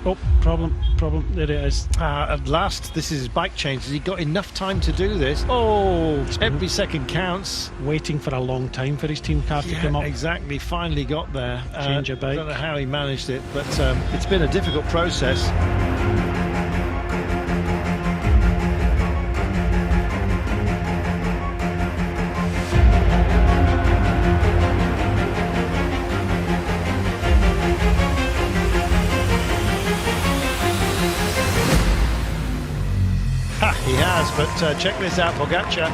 Oh, problem, there it is. At last, this is his bike change. He got enough time to do this. Oh, every second counts. Waiting for a long time for his team car to come up. Exactly, finally got there. Change a bike. I don't know how he managed it, but it's been a difficult process. He has, but check this out, Pogacar.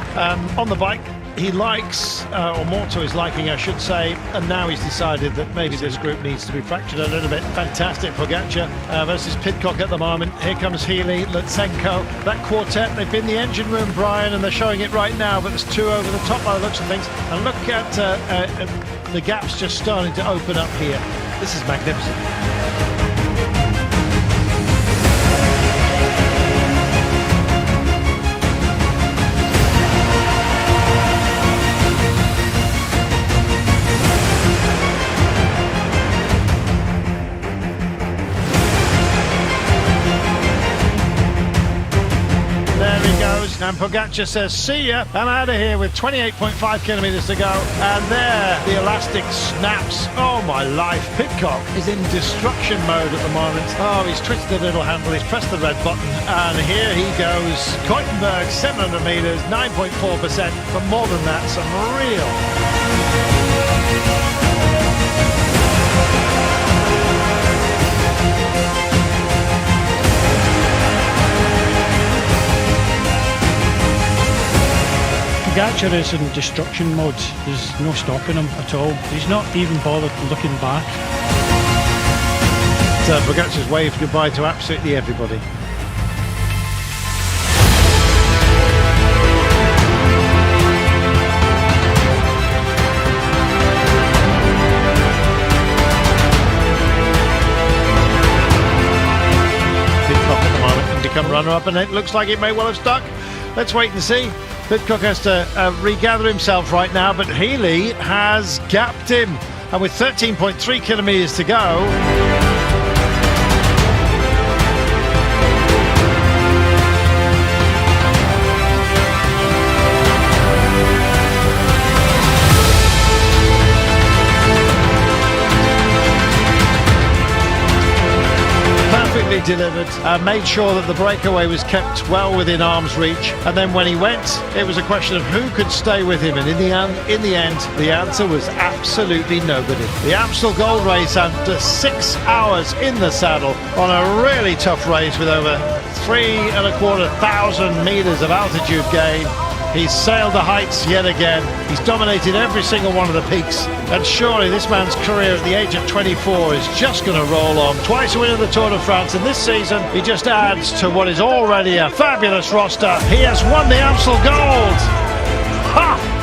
On the bike, he likes, or more to his liking, I should say, and now he's decided that maybe this group needs to be fractured a little bit. Fantastic, Pogacar versus Pidcock at the moment. Here comes Healy, Lutsenko, that quartet. They've been in the engine room, Brian, and they're showing it right now, but there's two over the top by the looks of things. And look at the gaps just starting to open up here. This is magnificent. And Pogacar says, see ya, I'm out of here with 28.5 kilometres to go. And there, the elastic snaps. Oh my life. Pidcock is in destruction mode at the moment. Oh, he's twisted the little handle, he's pressed the red button, and here he goes. Keutenberg, 700 metres, 9.4%, but more than that, some real... Pogacar is in destruction mode. There's no stopping him at all. He's not even bothered looking back. Pogacar's waved goodbye to absolutely everybody. Pidcock at the moment can become runner-up, and it looks like it may well have stuck. Let's wait and see. Pidcock has to regather himself right now, but Healy has gapped him. And with 13.3 kilometres to go... perfectly delivered, made sure that the breakaway was kept well within arm's reach, and then when he went, it was a question of who could stay with him, and in the end, the answer was absolutely nobody. The Amstel Gold Race after 6 hours in the saddle on a really tough race with over 3,250 metres of altitude gain. He's sailed the heights yet again. He's dominated every single one of the peaks. And surely this man's career at the age of 24 is just going to roll on. Twice a winner of the Tour de France, and this season he just adds to what is already a fabulous roster. He has won the Amstel Gold. Ha!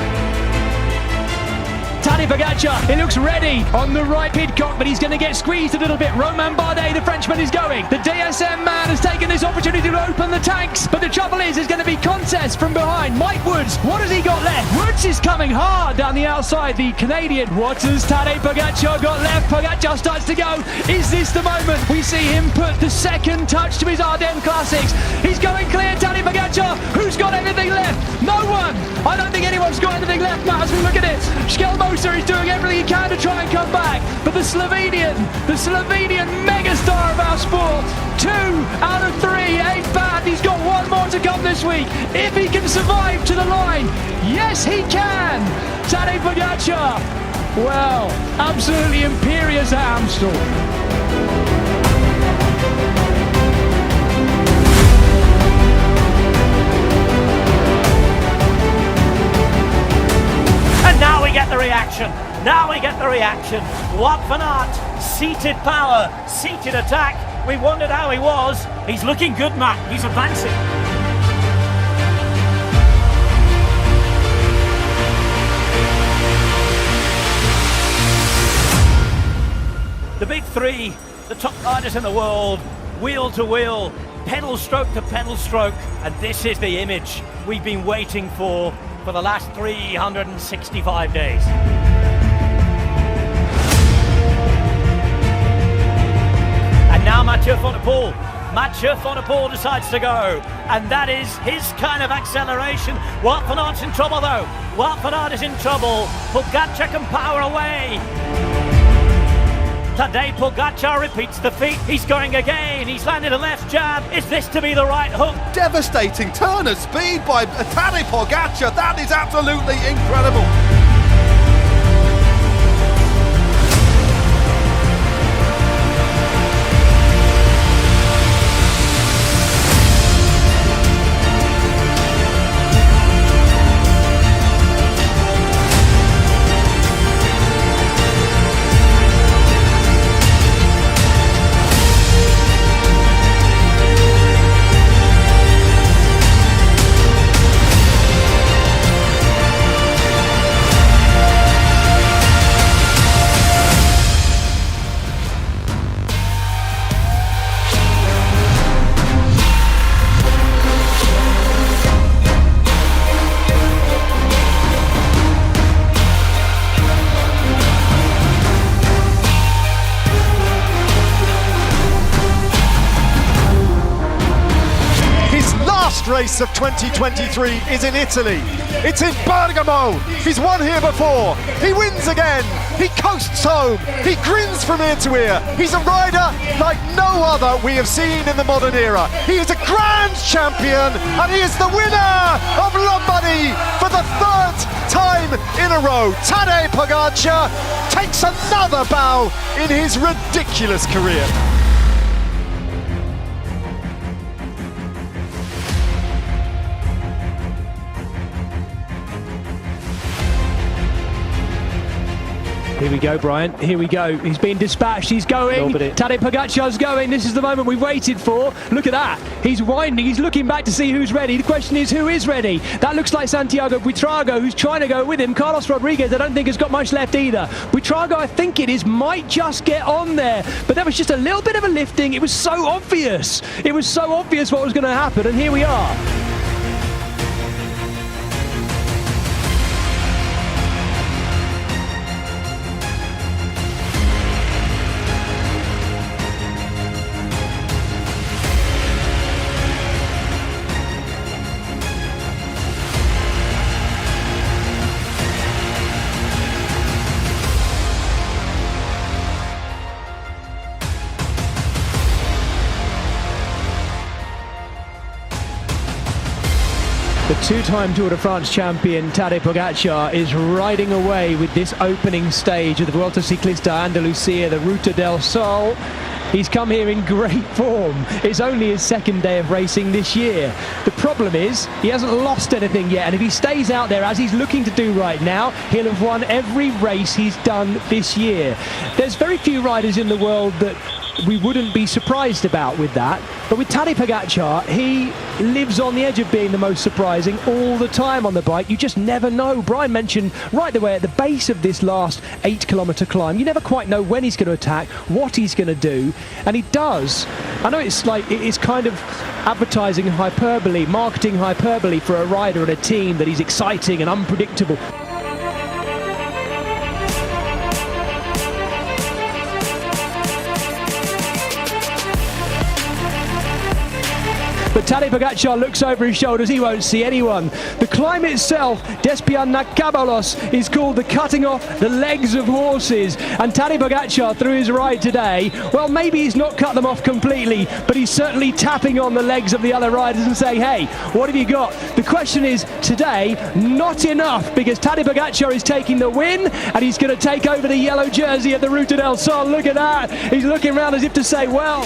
Tadej Pogac Ar, he looks ready on the right. Pidcock, but he's going to get squeezed a little bit. Romain Bardet, the Frenchman, is going. The DSM man has taken this opportunity to open the tanks, but the trouble is there's going to be contest from behind. Mike Woods, what has he got left? Woods is coming hard down the outside. The Canadian, what has Tadej Pogac Ar got left? Pogac Ar starts to go. Is this the moment we see him put the second touch to his Ardennes Classics? He's going clear, Tadej Pogac Ar. Who's got anything left? No one. I don't think anyone's got anything left, Matt, as we look at it. Skelmoser is doing everything he can to try and come back, but the Slovenian megastar of our sport, 2 out of 3 ain't bad. He's got one more to come this week. If he can survive to the line, yes he can. Tadej Pogac Ar, well, absolutely imperious at Amstel. Now we get the reaction. Now we get the reaction. Wout van Aert, seated power, seated attack. We wondered how he was. He's looking good, Matt. He's advancing. The big three, the top riders in the world, wheel to wheel, pedal stroke to pedal stroke, and this is the image we've been waiting for the last 365 days. And now Mathieu Van der Poel. Mathieu Van der Poel decides to go, and that is his kind of acceleration. Wout van Aert's in trouble though. Wout van Aert is in trouble. Pogacar can power away. Tadej Pogac Ar repeats the feat. He's going again. He's landed a left jab. Is this to be the right hook? Devastating turn of speed by Tadej Pogac Ar. That is absolutely incredible. Race of 2023 is in Italy. It's in Bergamo. He's won here before. He wins again. He coasts home. He grins from ear to ear. He's a rider like no other we have seen in the modern era. He is a grand champion, and he is the winner of Lombardy for the third time in a row. Tadej Pogac Ar takes another bow in his ridiculous career. Here we go, Brian. Here we go. He's being dispatched. He's going. Tadej Pogac Ar's going. This is the moment we've waited for. Look at that. He's winding. He's looking back to see who's ready. The question is, who is ready? That looks like Santiago Buitrago, who's trying to go with him. Carlos Rodriguez, I don't think has got much left either. Buitrago, I think it is, might just get on there. But that was just a little bit of a lifting. It was so obvious. It was so obvious what was going to happen. And here we are. The two-time Tour de France champion Tadej Pogac Ar is riding away with this opening stage of the Vuelta Ciclista Andalucía, the Ruta del Sol. He's come here in great form. It's only his second day of racing this year. The problem is he hasn't lost anything yet, and if he stays out there as he's looking to do right now, he'll have won every race he's done this year. There's very few riders in the world that we wouldn't be surprised about with that, but with Tadej Pogac Ar, he lives on the edge of being the most surprising all the time on the bike. You just never know. Brian mentioned right away at the base of this last 8-kilometre climb, you never quite know when he's going to attack, what he's going to do, and he does. I know it's like, it's kind of advertising hyperbole, marketing hyperbole for a rider and a team that he's exciting and unpredictable. But Tadej Pogac Ar looks over his shoulders, he won't see anyone. The climb itself, Despianacabolos, is called the cutting off the legs of horses. And Tadej Pogac Ar, through his ride today, well, maybe he's not cut them off completely, but he's certainly tapping on the legs of the other riders and saying, hey, what have you got? The question is, today, not enough, because Tadej Pogac Ar is taking the win, and he's going to take over the yellow jersey at the Ruta del Sol. Look at that. He's looking around as if to say, well...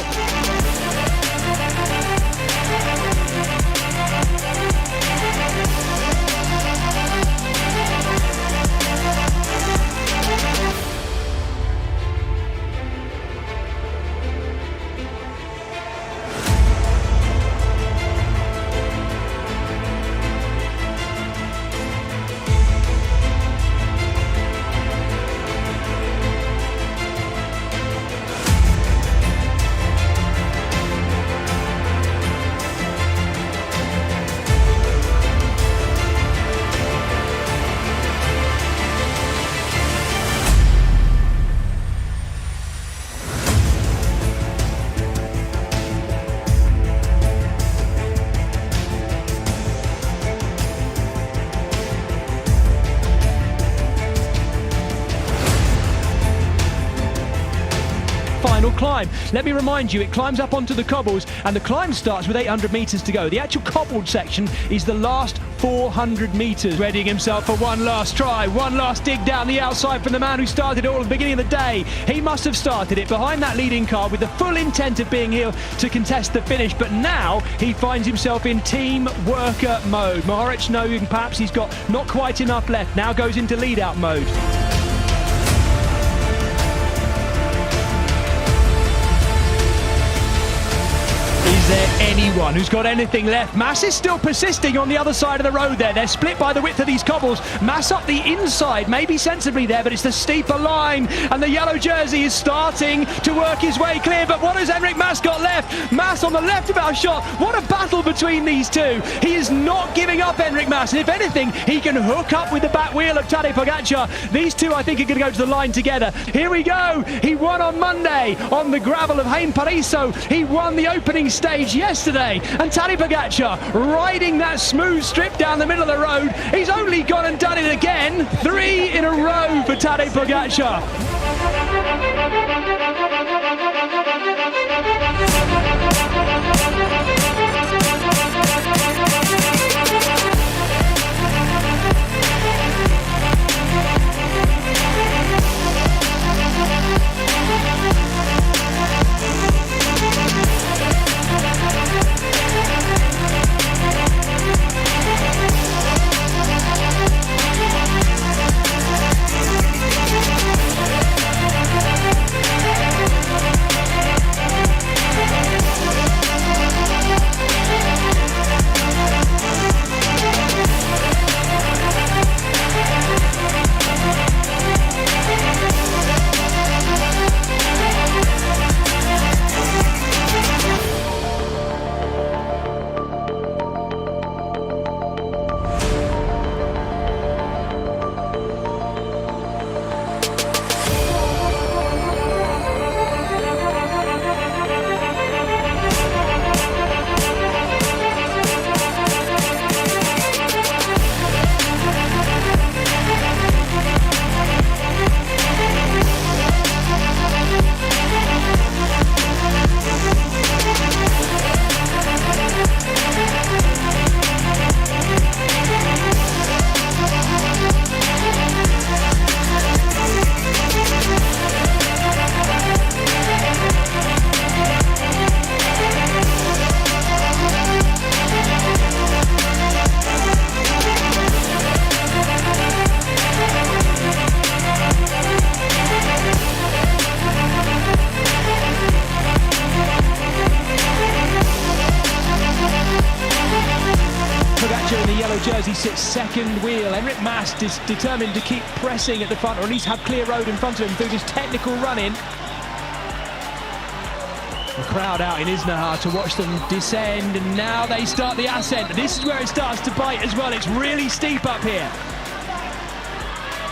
final climb. Let me remind you, it climbs up onto the cobbles, and the climb starts with 800 metres to go. The actual cobbled section is the last 400 metres. Readying himself for one last try, one last dig down the outside from the man who started it all at the beginning of the day. He must have started it behind that leading car with the full intent of being here to contest the finish, but now he finds himself in team worker mode. Mohoric knowing perhaps he's got not quite enough left, now goes into lead-out mode. Is there anyone who's got anything left? Mass is still persisting on the other side of the road there. They're split by the width of these cobbles. Mass up the inside, maybe sensibly there, but it's the steeper line, and the yellow jersey is starting to work his way clear. But what has Enric Mas got left? Mas on the left of our shot. What a battle between these two. He is not giving up, Enric Mas, and if anything, he can hook up with the back wheel of Tadej Pogac Ar. These two, I think, are going to go to the line together. Here we go. He won on Monday on the gravel of Hain Pariso. He won the opening stage yesterday, and Tadej Pogac Ar riding that smooth strip down the middle of the road. He's only gone and done it again. 3 in a row for Tadej Pogac Ar. In the yellow jersey sits second wheel. Enric Mas is determined to keep pressing at the front, or at least have clear road in front of him through this technical run-in. The crowd out in Isnahar to watch them descend, and now they start the ascent. This is where it starts to bite as well. It's really steep up here.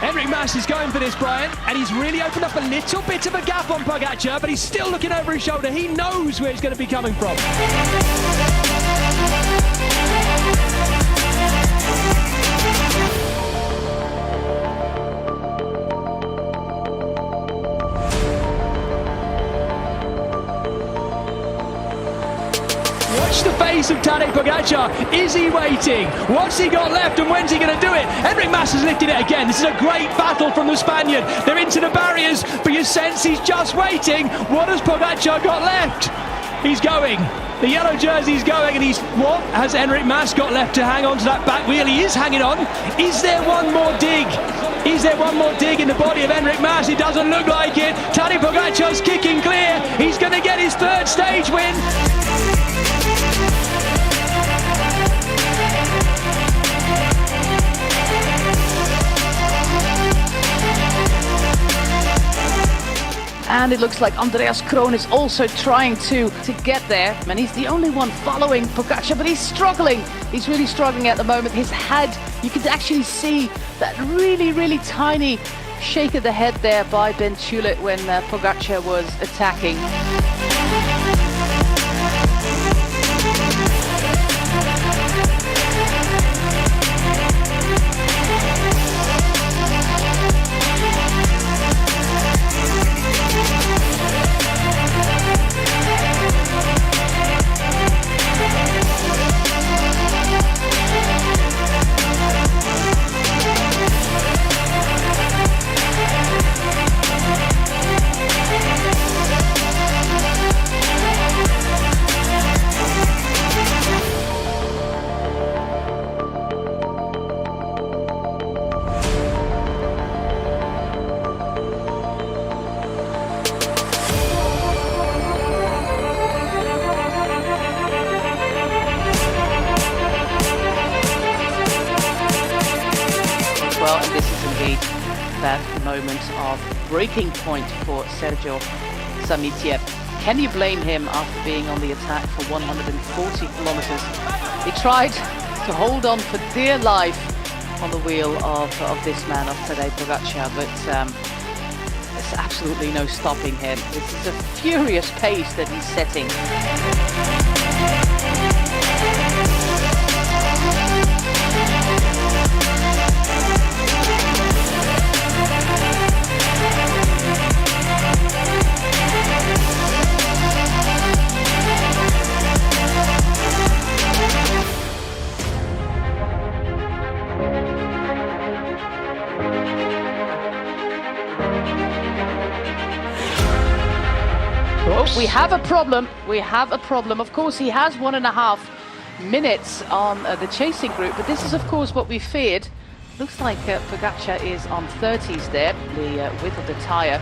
Enric Mas is going for this, Brian, and he's really opened up a little bit of a gap on Pogac Ar, but he's still looking over his shoulder. He knows where he's going to be coming from. Watch the face of Tadej Pogac Ar. Is he waiting? What's he got left, and when's he going to do it? Enric Mas has lifted it again. This is a great battle from the Spaniard. They're into the barriers, but you sense he's just waiting. What has Pogac Ar got left? He's going. The yellow jersey's going, and what has Enric Mas got left to hang on to that back wheel? He is hanging on. Is there one more dig? Is there one more dig in the body of Enric Mas? It doesn't look like it. Tadej Pogac Ar's kicking clear. He's going to get his third stage win. And it looks like Andreas Kroon is also trying to get there. And he's the only one following Pogac Ar, but he's struggling. He's really struggling at the moment. His head, you can actually see that really, really tiny shake of the head there by Ben Tulet when Pogac Ar was attacking. that moment of breaking point for Sergio Samitiev. Can you blame him after being on the attack for 140 kilometers? He tried to hold on for dear life on the wheel of this man, of Tadej Pogac Ar, but there's absolutely no stopping him. This is a furious pace that he's setting. We have a problem. We have a problem. Of course, he has 1.5 minutes on the chasing group, but this is, of course, what we feared. Looks like Pogac Ar is on 30s there, the width of the tyre.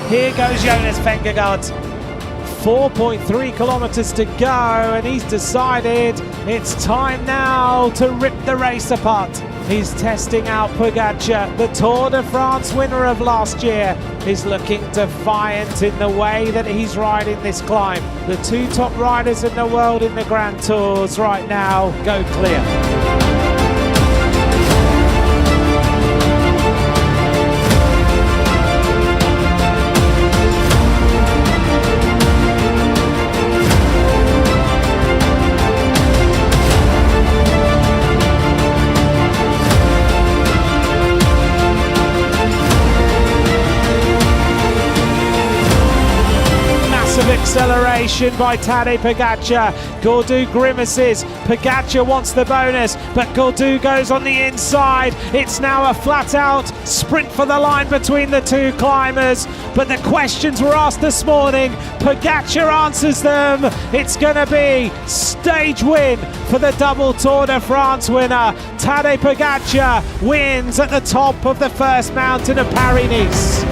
Here goes Jonas Vingegaard. 4.3 kilometers to go, and he's decided it's time now to rip the race apart. He's testing out Pogac Ar, the Tour de France winner of last year. He's looking defiant in the way that he's riding this climb. The two top riders in the world in the Grand Tours right now go clear. Acceleration by Tadej Pogac Ar. Gaudu grimaces. Pogac Ar wants the bonus, but Gaudu goes on the inside. It's now a flat-out sprint for the line between the two climbers. But the questions were asked this morning. Pogac Ar answers them. It's going to be stage win for the double Tour de France winner. Tadej Pogac Ar wins at the top of the first mountain of Paris-Nice.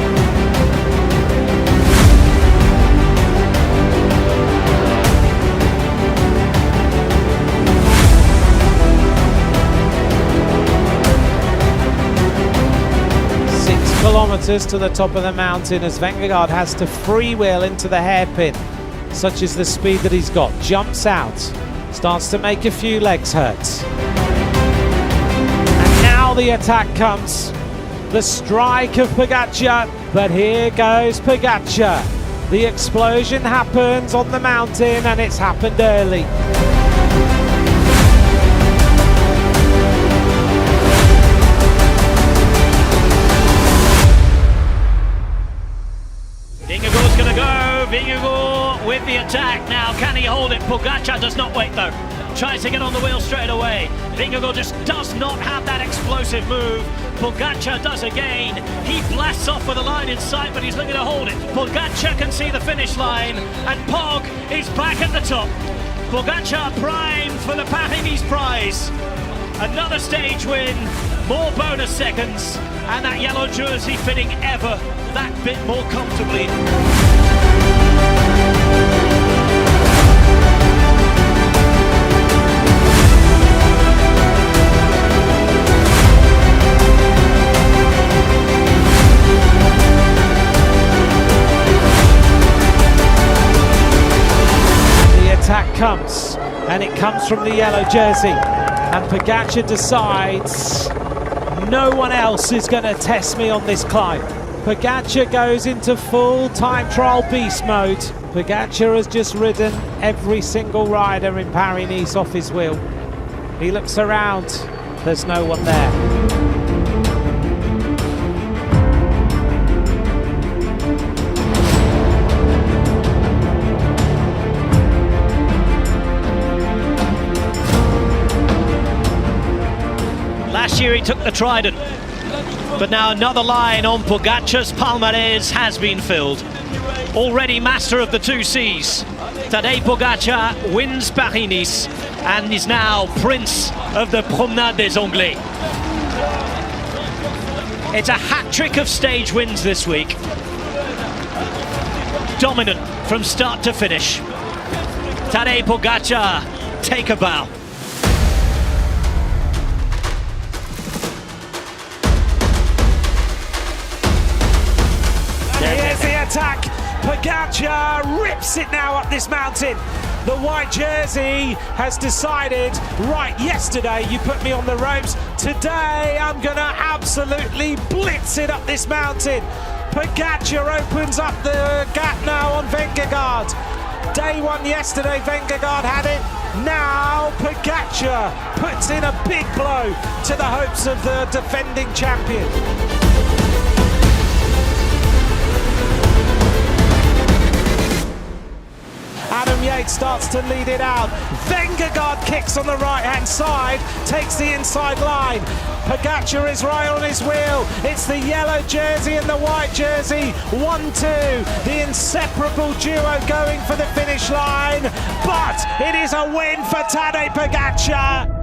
Kilometers to the top of the mountain as Vingegaard has to freewheel into the hairpin. Such is the speed that he's got. Jumps out, starts to make a few legs hurt. And now the attack comes. The strike of Pogac Ar, but here goes Pogac Ar. The explosion happens on the mountain, and it's happened early. Vingegaard with the attack. Now, can he hold it? Pogacar does not wait though. Tries to get on the wheel straight away. Vingegaard just does not have that explosive move. Pogacar does again. He blasts off with a line in sight, but he's looking to hold it. Pogacar can see the finish line, and Pog is back at the top. Pogacar primed for the Paris-Nice prize. Another stage win, more bonus seconds, and that yellow jersey fitting ever that bit more comfortably. Attack comes, and it comes from the yellow jersey, and Pogacar decides no one else is going to test me on this climb. Pogacar goes into full time trial beast mode. Pogacar has just ridden every single rider in Paris-Nice off his wheel. He looks around, there's no one there. Last year he took the Trident, but now another line on Pogacar's palmarès has been filled. Already master of the two seas, Tadej Pogac Ar wins Paris-Nice and is now prince of the Promenade des Anglais. It's a hat-trick of stage wins this week. Dominant from start to finish. Tadej Pogac Ar, take a bow. Here's the attack. Pogacar rips it now up this mountain. The white jersey has decided, right, yesterday you put me on the ropes, today I'm gonna absolutely blitz it up this mountain. Pogacar opens up the gap now on Vingegaard. Day one yesterday, Vingegaard had it. Now Pogacar puts in a big blow to the hopes of the defending champion. Adam Yates starts to lead it out. Vingegaard kicks on the right-hand side, takes the inside line. Pogacar is right on his wheel. It's the yellow jersey and the white jersey. 1-2, the inseparable duo going for the finish line. But it is a win for Tadej Pogac Ar.